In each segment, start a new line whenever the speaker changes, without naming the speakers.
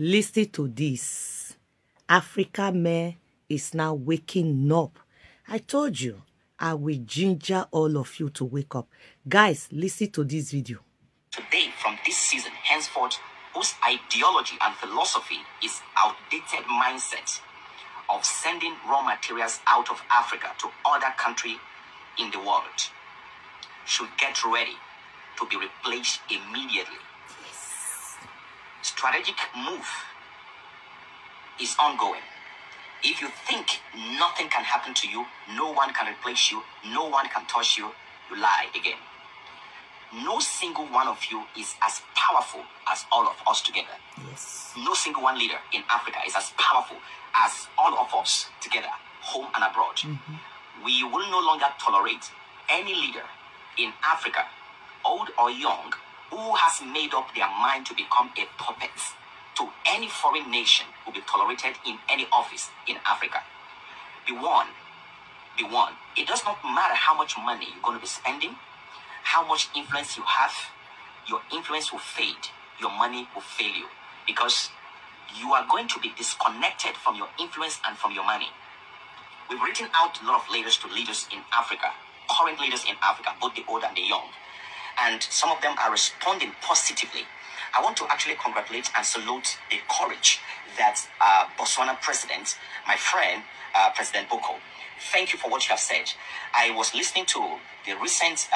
Listen to this. Africa man is now waking up. I told you, I will ginger all of you to wake up. Guys, listen to this video.
Today, from this season, henceforth, whose ideology and philosophy is outdated mindset of sending raw materials out of Africa to other country in the world, should get ready to be replaced immediately. Strategic move is ongoing. If you think nothing can happen to you, no one can replace you, no one can touch you, you lie again. No single one of you is as powerful as all of us together.
Yes.
No single one leader in Africa is as powerful as all of us together, home and abroad. We will no longer tolerate any leader in Africa, old or young, who has made up their mind to become a puppet to any foreign nation will be tolerated in any office in Africa. Be warned. Be warned. It does not matter how much money you're going to be spending, how much influence you have, your influence will fade, your money will fail you, because you are going to be disconnected from your influence and from your money. We've written out a lot of letters to leaders in Africa, current leaders in Africa, both the old and the young, and some of them are responding positively. I want to actually congratulate and salute the courage that Botswana president, my friend, President Boko. Thank you for what you have said. I was listening to the recent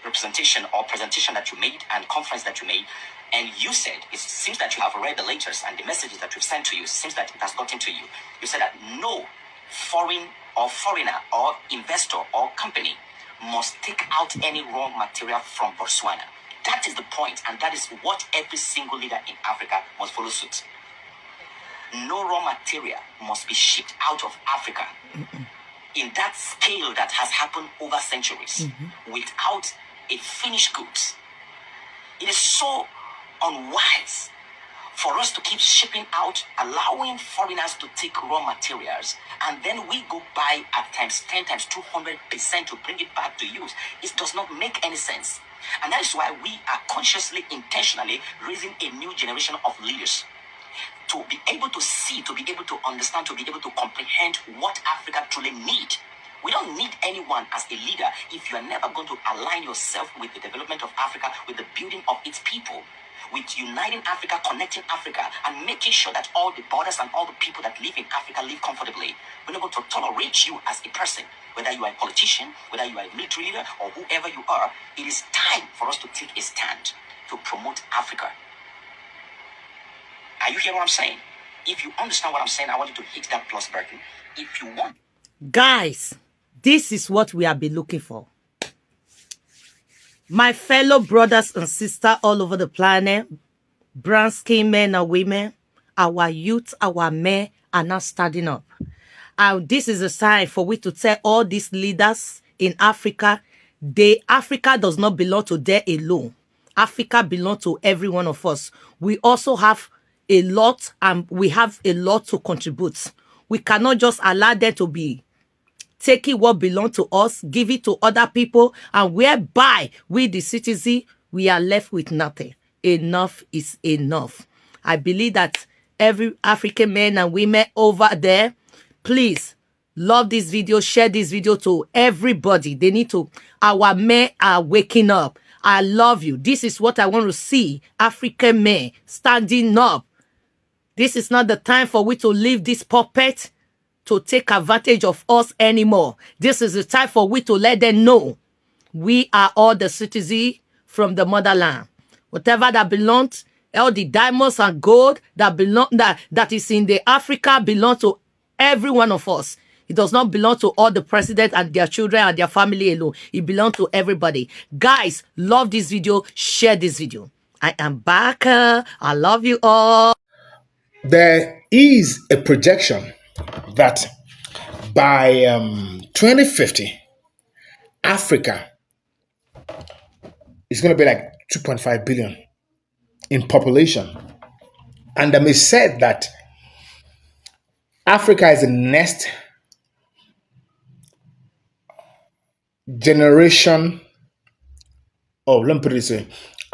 representation or presentation that you made and conference that you made, and you said it seems that you have read the letters and the messages that we've sent to you. It seems that it has gotten to you. You said that no foreign or foreigner or investor or company must take out any raw material from Botswana. That is the point, and that is what every single leader in Africa must follow suit. No raw material must be shipped out of Africa in that scale that has happened over centuries without a finished goods. It is so unwise for us to keep shipping out, allowing foreigners to take raw materials, and then we go buy at times 10 times 200% to bring it back to use. It does not make any sense. And that is why we are consciously, intentionally raising a new generation of leaders to be able to see, to be able to understand, to be able to comprehend what Africa truly needs. We don't need anyone as a leader if you are never going to align yourself with the development of Africa, with the building of its people, with uniting Africa, connecting Africa, and making sure that all the borders and all the people that live in Africa live comfortably. We're not going to tolerate you as a person, whether you are a politician, whether you are a military leader, or whoever you are. It is time for us to take a stand to promote Africa. Are you hearing what I'm saying? If you understand what I'm saying, I want you to hit that plus button. If you want.
Guys, this is what we have been looking for. My fellow brothers and sisters all over the planet, brown skin men and women, our youth, our men are now standing up. And this is a sign for we to tell all these leaders in Africa, Africa does not belong to them alone. Africa belongs to every one of us. We also have a lot, and we have a lot to contribute. We cannot just allow them to be taking what belongs to us, give it to other people, and whereby we, the citizens, we are left with nothing. Enough is enough. I believe that every African men and women over there, please love this video, share this video to everybody. They need to, our men are waking up. I love you. This is what I want to see. African men standing up. This is not the time for we to leave this puppet to take advantage of us anymore. This is the time for we to let them know we are all the citizens from the motherland. Whatever that belongs, all the diamonds and gold that belong, that is in the Africa belong to every one of us. It does not belong to all the presidents and their children and their family alone. It belongs to everybody. Guys, love this video, share this video. I am back. I love you all.
There is a projection that by 2050, Africa is going to be like 2.5 billion in population. And it's said that Africa is the next generation. Oh, let me put it this way.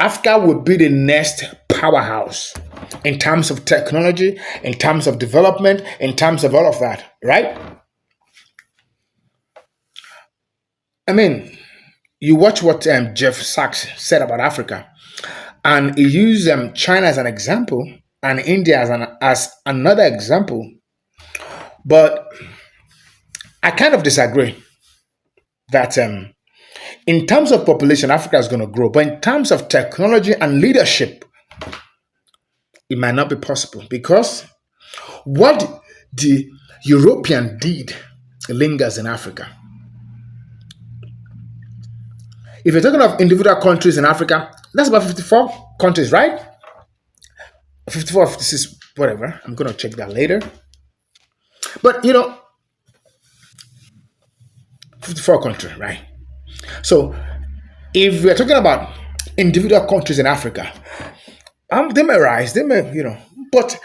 Africa will be the next powerhouse in terms of technology, in terms of development, in terms of all of that, right? I mean, you watch what Jeff Sachs said about Africa, and he used China as an example and India as another example. But I kind of disagree that in terms of population, Africa is going to grow, but in terms of technology and leadership, it might not be possible because what the European did lingers in Africa. If you're talking of individual countries in Africa, that's about 54 countries, right? 54, 56, whatever. I'm going to check that later. But, 54 countries, right? So if we're talking about individual countries in Africa, they may rise, they may, but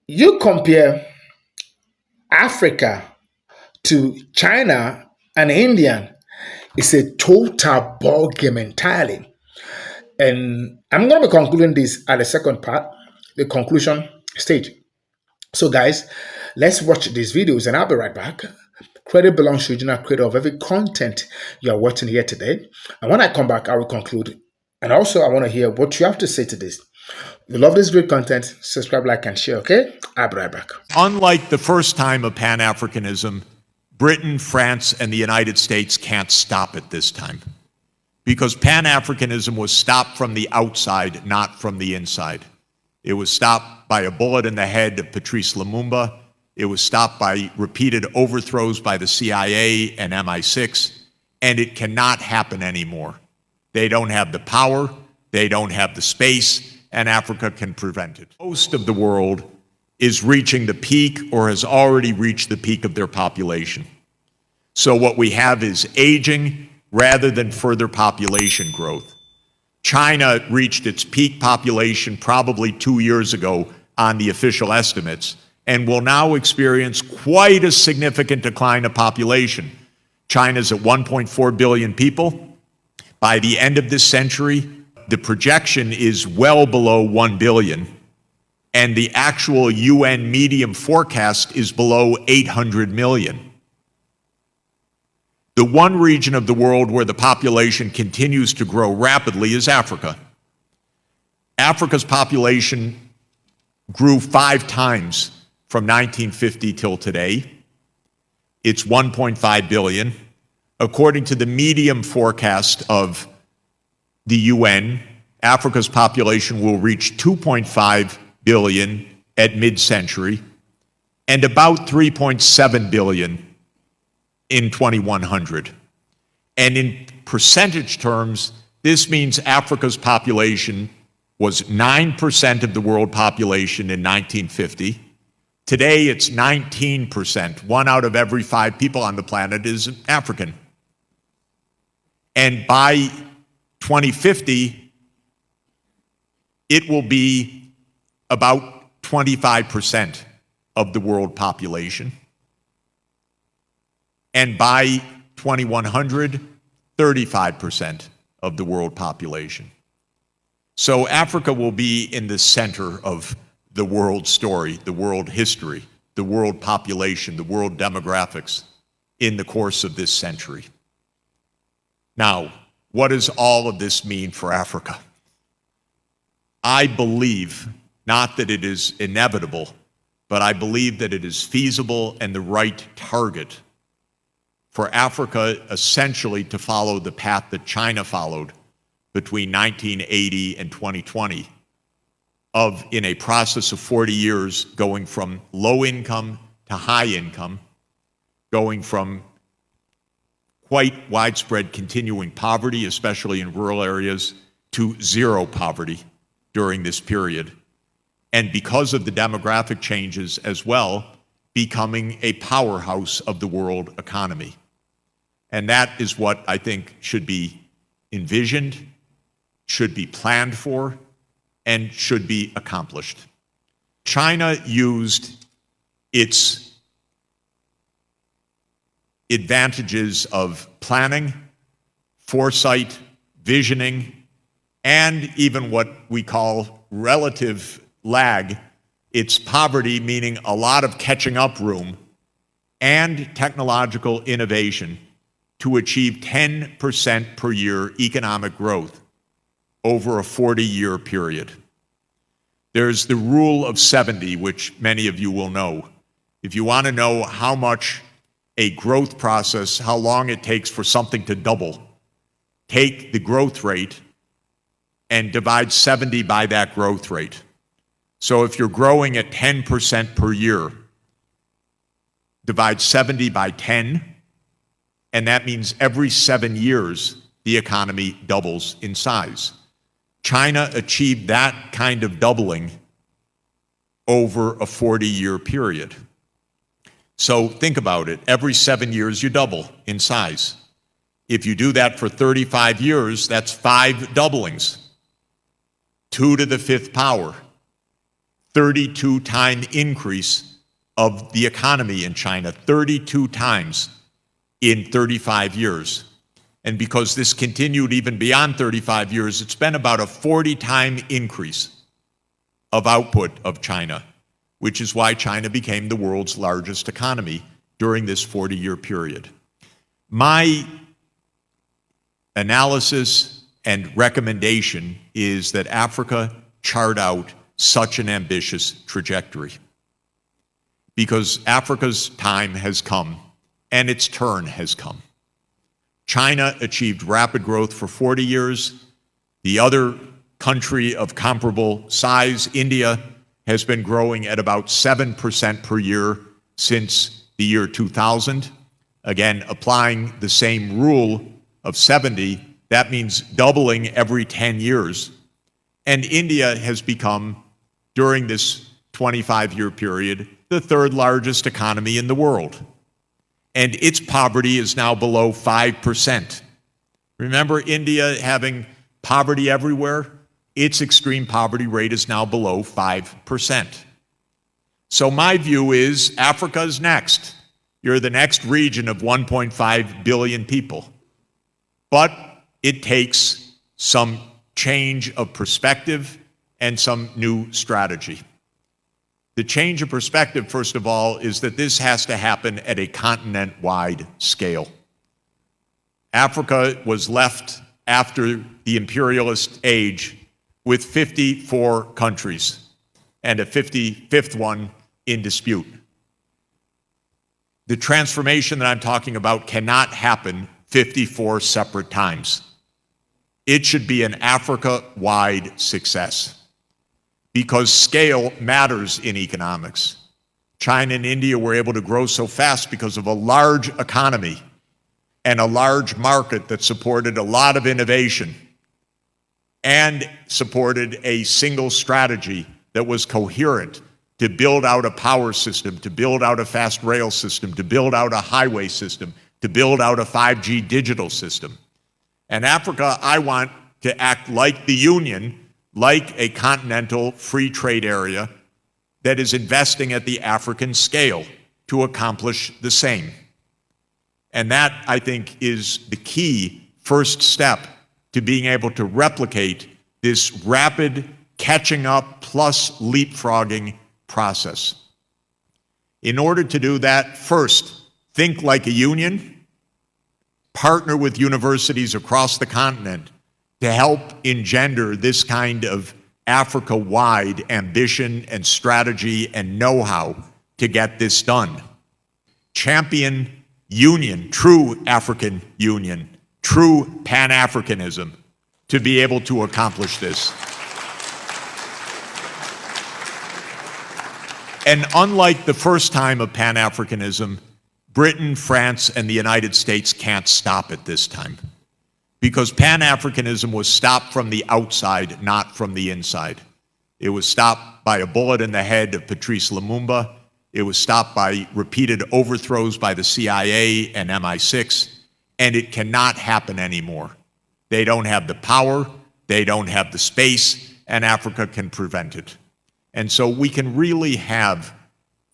you compare Africa to China and India, it's a total ball game entirely. And I'm going to be concluding this at the second part, the conclusion stage. So, guys, let's watch these videos and I'll be right back. Credit belongs to original creator of every content you are watching here today. And when I come back, I will conclude. And also, I want to hear what you have to say to this. If you love this great content, subscribe, like, and share, okay? I'll be right back.
Unlike the first time of Pan-Africanism, Britain, France, and the United States can't stop it this time. Because Pan-Africanism was stopped from the outside, not from the inside. It was stopped by a bullet in the head of Patrice Lumumba. It was stopped by repeated overthrows by the CIA and MI6, and it cannot happen anymore. They don't have the power, they don't have the space, and Africa can prevent it. Most of the world is reaching the peak or has already reached the peak of their population. So what we have is aging rather than further population growth. China reached its peak population probably 2 years ago on the official estimates, and will now experience quite a significant decline of population. China's at 1.4 billion people. By the end of this century, the projection is well below 1 billion, and the actual UN medium forecast is below 800 million. The one region of the world where the population continues to grow rapidly is Africa. Africa's population grew 5 times from 1950 till today. It's 1.5 billion. According to the medium forecast of the UN, Africa's population will reach 2.5 billion at mid-century and about 3.7 billion in 2100. And in percentage terms, this means Africa's population was 9% of the world population in 1950. Today, it's 19%. 1 out of every 5 people on the planet is African. And by 2050, it will be about 25% of the world population. And by 2100, 35% of the world population. So Africa will be in the center of the world story, the world history, the world population, the world demographics in the course of this century. Now, what does all of this mean for Africa? I believe, not that it is inevitable, but I believe that it is feasible and the right target for Africa essentially to follow the path that China followed between 1980 and 2020, of in a process of 40 years going from low income to high income, going from quite widespread continuing poverty, especially in rural areas, to zero poverty during this period. And because of the demographic changes as well, becoming a powerhouse of the world economy. And that is what I think should be envisioned, should be planned for, and should be accomplished. China used its advantages of planning, foresight, visioning, and even what we call relative lag. It's poverty, meaning a lot of catching up room, and technological innovation to achieve 10% per year economic growth over a 40-year period. There's the rule of 70, which many of you will know. If you want to know how much a growth process, how long it takes for something to double, take the growth rate and divide 70 by that growth rate. So if you're growing at 10% per year, divide 70 by 10, and that means every 7 years, the economy doubles in size. China achieved that kind of doubling over a 40-year period. So think about it. Every 7 years, you double in size. If you do that for 35 years, that's 5 doublings. 2 to the 5th power. 32-time increase of the economy in China, 32 times in 35 years. And because this continued even beyond 35 years, it's been about a 40-time increase of output of China, which is why China became the world's largest economy during this 40-year period. My analysis and recommendation is that Africa chart out such an ambitious trajectory, because Africa's time has come and its turn has come. China achieved rapid growth for 40 years. The other country of comparable size, India, has been growing at about 7% per year since the year 2000. Again, applying the same rule of 70, that means doubling every 10 years. And India has become, during this 25-year period, the 3rd largest economy in the world. And its poverty is now below 5%. Remember India having poverty everywhere? Its extreme poverty rate is now below 5%. So my view is Africa's next. You're the next region of 1.5 billion people. But it takes some change of perspective and some new strategy. The change of perspective, first of all, is that this has to happen at a continent-wide scale. Africa was left after the imperialist age with 54 countries and a 55th one in dispute. The transformation that I'm talking about cannot happen 54 separate times. It should be an Africa-wide success, because scale matters in economics. China and India were able to grow so fast because of a large economy and a large market that supported a lot of innovation and supported a single strategy that was coherent to build out a power system, to build out a fast rail system, to build out a highway system, to build out a 5G digital system. And Africa, I want to act like the Union, like a continental free trade area that is investing at the African scale to accomplish the same. And that, I think, is the key first step to being able to replicate this rapid catching up plus leapfrogging process. In order to do that, first, think like a union, partner with universities across the continent to help engender this kind of Africa-wide ambition and strategy and know-how to get this done. Champion union, true African union, true Pan-Africanism to be able to accomplish this. And unlike the first time of Pan-Africanism, Britain, France, and the United States can't stop it this time, because Pan-Africanism was stopped from the outside, not from the inside. It was stopped by a bullet in the head of Patrice Lumumba. It was stopped by repeated overthrows by the CIA and MI6, and it cannot happen anymore. They don't have the power, they don't have the space, and Africa can prevent it. And so we can really have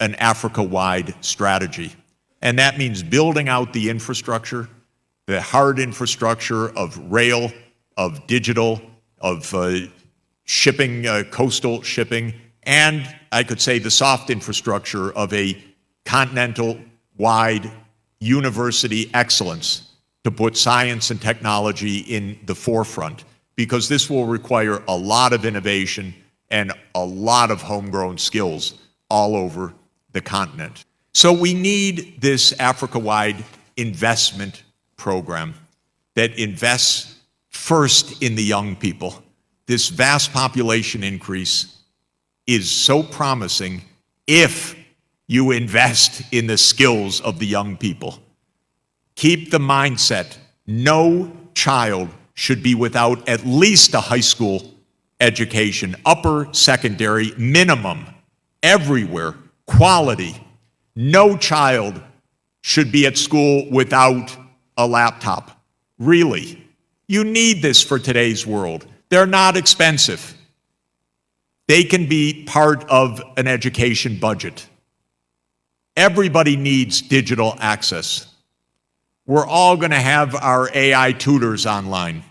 an Africa-wide strategy. And that means building out the infrastructure, the hard infrastructure of rail, of digital, of shipping, coastal shipping, and I could say the soft infrastructure of a continental-wide university excellence to put science and technology in the forefront, because this will require a lot of innovation and a lot of homegrown skills all over the continent. So we need this Africa-wide investment program that invests first in the young people. This vast population increase is so promising if you invest in the skills of the young people. Keep the mindset, no child should be without at least a high school education, upper secondary minimum, everywhere, quality. No child should be at school without a laptop. Really. You need this for today's world. They're not expensive. They can be part of an education budget. Everybody needs digital access. We're all going to have our AI tutors online,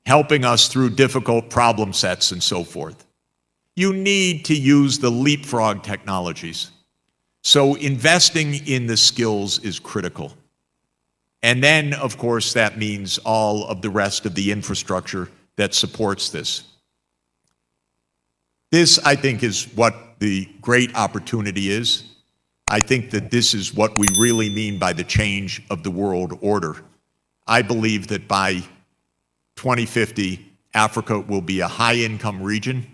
helping us through difficult problem sets and so forth. You need to use the leapfrog technologies. So investing in the skills is critical. And then, of course, that means all of the rest of the infrastructure that supports this. This, I think, is what the great opportunity is. I think that this is what we really mean by the change of the world order. I believe that by 2050, Africa will be a high-income region.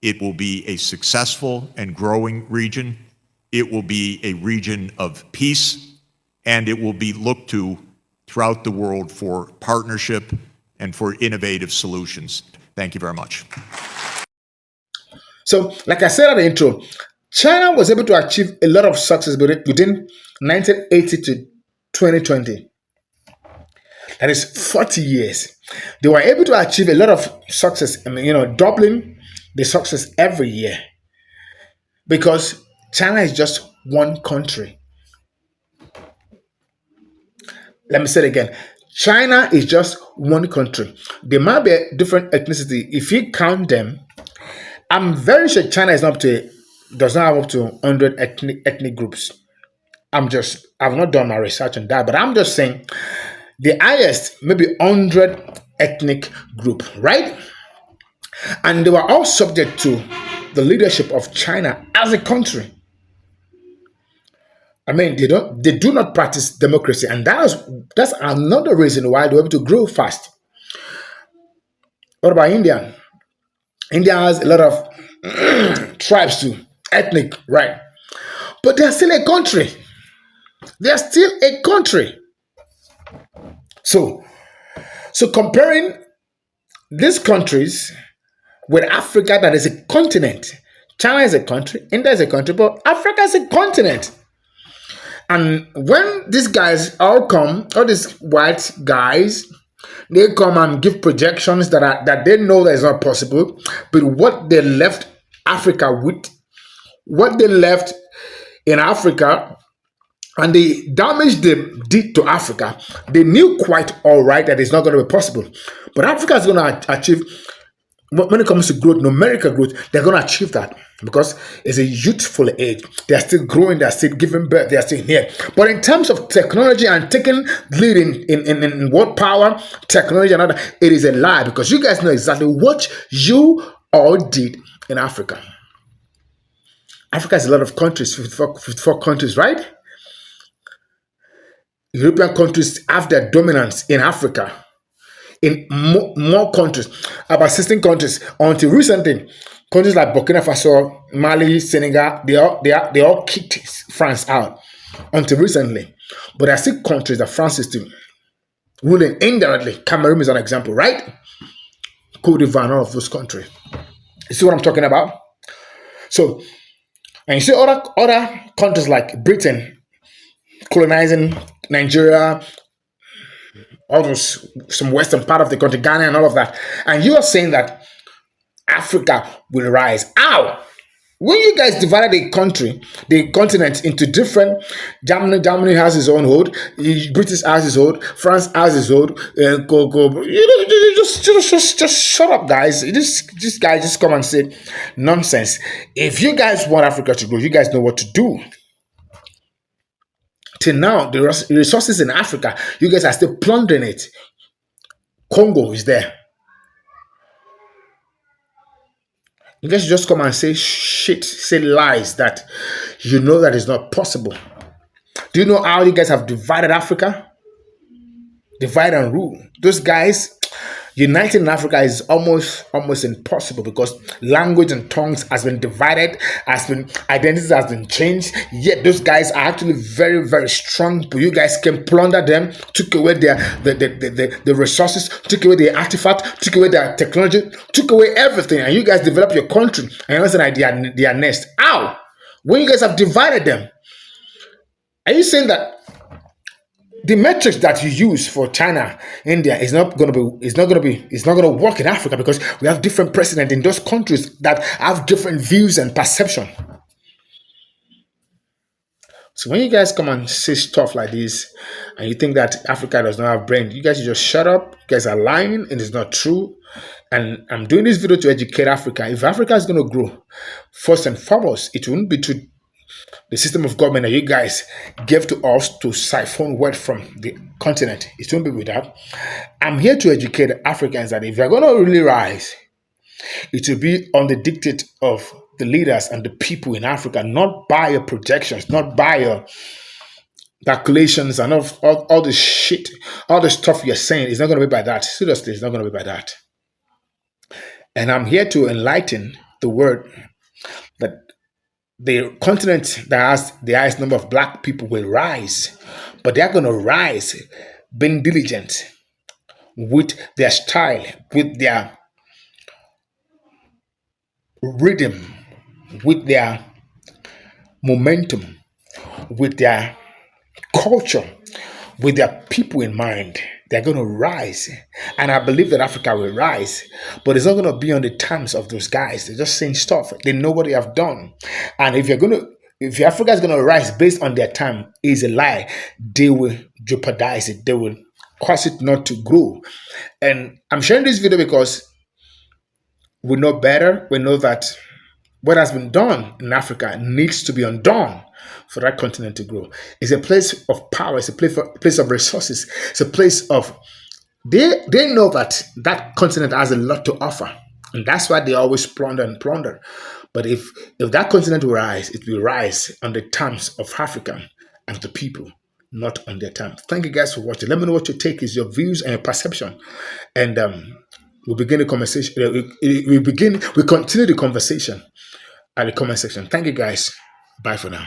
It will be a successful and growing region. It will be a region of peace, and it will be looked to throughout the world for partnership and for innovative solutions. Thank you very much.
So, like I said at the intro, China was able to achieve a lot of success within 1980 to 2020. That is 40 years. They were able to achieve a lot of success, doubling the success every year. Because China is just one country. Let me say it again. China is just one country. There might be a different ethnicity. If you count them, I'm very sure China does not have up to 100 ethnic groups. I've not done my research on that, but I'm just saying the highest, maybe 100 ethnic group, right? And they were all subject to the leadership of China as a country. I mean, they do not practice democracy, and that's another reason why they're able to grow fast. What about India? India has a lot of tribes too, ethnic, right? But they're still a country. They're still a country. So comparing these countries with Africa, that is a continent. China is a country, India is a country, but Africa is a continent. And when these guys all these white guys, they come and give projections that they know that is not possible, but what they left Africa with, what they left in Africa, and the damage they did to Africa, they knew quite all right that it's not going to be possible. But Africa is going to achieve, when it comes to growth, numerical growth, they're going to achieve that because it's a youthful age. They're still growing, they're still giving birth, they're still here. But in terms of technology and taking lead in world power, technology and other, it is a lie, because you guys know exactly what you all did in Africa. Africa has a lot of countries, 54 countries, right? European countries have their dominance in Africa. In more countries, about 16 countries. Until recently, countries like Burkina Faso, Mali, Senegal, they all kicked France out. Until recently, but there are still countries that France is still ruling indirectly. Cameroon is an example, right? Cote d'Ivoire, and all of those countries. You see what I'm talking about? So, and you see other countries like Britain colonizing Nigeria, all those, some western part of the country, Ghana and all of that. And you are saying that Africa will rise. How? When you guys divided the continent into different, Germany has its own hold, British has its hold, France has its hold. Just shut up, guys. This guy just come and say nonsense. If you guys want Africa to grow, you guys know what to do. Till now, the resources in Africa, you guys are still plundering it. Congo is there. You guys just come and say shit, say lies that you know that is not possible. Do you know how you guys have divided Africa? Divide and rule. Those guys uniting in Africa is almost impossible because language and tongues has been divided, identities has been changed. Yet those guys are actually very, very strong. But you guys can plunder them, took away the resources, took away their artifact, took away their technology, took away everything, and you guys develop your country and listen, they are next. Ow! When you guys have divided them, are you saying that the metrics that you use for China, India is not going to work in Africa because we have different presidents in those countries that have different views and perception. So when you guys come and say stuff like this and you think that Africa does not have brain, you guys should just shut up. You guys are lying and it's not true. And I'm doing this video to educate Africa. If Africa is going to grow, first and foremost, it wouldn't be to the system of government that you guys gave to us to siphon wealth from the continent. It won't be with that. I'm here to educate Africans that if you're going to really rise, it will be on the dictate of the leaders and the people in Africa, not by your projections, not by your calculations and all the shit, all the stuff you're saying. It's not going to be by that. Seriously, it's not going to be by that. And I'm here to enlighten the world that the continent that has the highest number of black people will rise, but they're going to rise being diligent with their style, with their rhythm, with their momentum, with their culture, with their people in mind. They're going to rise. And I believe that Africa will rise. But it's not going to be on the terms of those guys. They're just saying stuff. They know what they have done. And if Africa is going to rise based on their time, is a lie. They will jeopardize it. They will cause it not to grow. And I'm sharing this video because we know better. We know that what has been done in Africa needs to be undone for that continent to grow. It's a place of power. It's a place of resources. It's a place of they know that continent has a lot to offer, and that's why they always plunder and plunder. But if that continent will rise, it will rise on the terms of Africa and the people, not on their terms. Thank you guys for watching. Let me know what your take is, your views and your perception, and we'll begin the conversation. We continue the conversation at the comment section. Thank you guys. Bye for now.